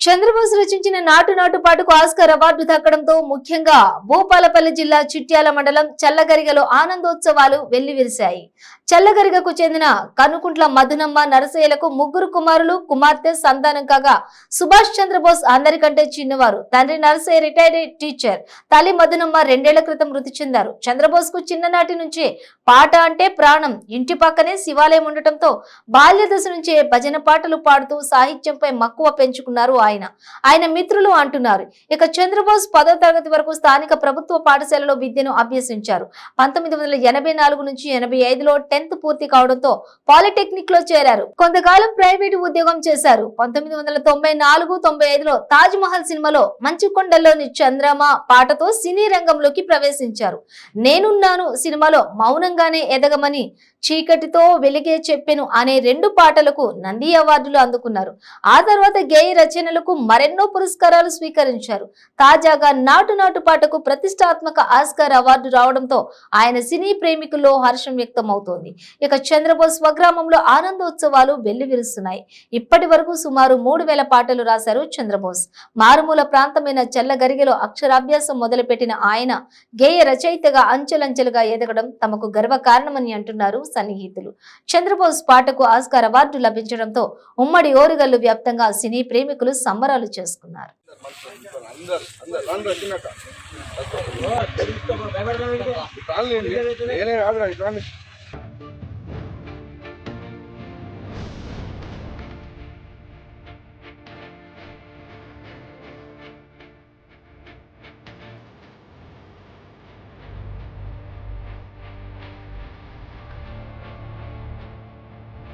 చంద్రబోస్ రచించిన నాటు నాటు పాటకు ఆస్కార్ అవార్డు దక్కడంతో ముఖ్యంగా భూపాలపల్లి జిల్లా చిట్యాల మండలం చల్లగరిగలో ఆనందోత్సవాలు వెల్లివిరిశాయి. చల్లగరిగకు చెందిన కనుకుంట్ల మధునమ్మ నరసయ్యలకు ముగ్గురు కుమారులు కుమార్తె సంతానం కాగా సుభాష్ చంద్రబోస్ అందరికంటే చిన్నవారు. తండ్రి నరసయ్య రిటైర్డ్ టీచర్, తల్లి మధునమ్మ 2 ఏళ్ల క్రితం మృతి చెందారు. చంద్రబోస్ కు చిన్ననాటి నుంచే పాట అంటే ప్రాణం. ఇంటి పక్కనే శివాలయం ఉండటంతో బాల్య దశ నుంచే భజన పాటలు పాడుతూ సాహిత్యంపై మక్కువ పెంచుకున్నారు ఆయన మిత్రులు అంటున్నారు. ఇక చంద్రబోస్ 10వ తరగతి వరకు స్థానిక ప్రభుత్వ పాఠశాలలో విద్యను అభ్యసించారు. 1984 నుంచి 85లో 10th పూర్తి కావడంతో పాలిటెక్నిక్ లో చేరారు. కొంతకాలం ప్రైవేటు ఉద్యోగం చేశారు. 1994-95లో తాజ్ మహల్ సినిమాలో మంచుకొండల్లోని చంద్రమ పాటతో సినీ రంగంలోకి ప్రవేశించారు. నేనున్నాను సినిమాలో మౌనంగానే ఎదగమని, చీకటితో వెలిగే చెప్పెను అనే 2 పాటలకు నంది అవార్డులు అందుకున్నారు. ఆ తర్వాత గేయ రచనలకు మరెన్నో పురస్కారాలు స్వీకరించారు. తాజాగా నాటు నాటు పాటకు ప్రతిష్టాత్మక ఆస్కార్ అవార్డు రావడంతో ఆయన సినీ ప్రేమికుల్లో హర్షం వ్యక్తమవుతోంది. ఇక చంద్రబోస్ స్వగ్రామంలో ఆనందోత్సవాలు వెల్లివిరుస్తున్నాయి. ఇప్పటి వరకు సుమారు 3000 పాటలు రాశారు చంద్రబోస్. మారుమూల ప్రాంతమైన చల్లగరిగలో అక్షరాభ్యాసం మొదలుపెట్టిన ఆయన గేయ రచయితగా అంచెలంచెలుగా ఎదగడం తమకు గర్వకారణమని అంటున్నారు సన్నిహితులు. చంద్రబోస్ పాటకు ఆస్కార్ అవార్డు లభించడంతో ఉమ్మడి ఓరుగల్లు వ్యాప్తంగా సినీ ప్రేమికులు సంబరాలు చేసుకున్నారు.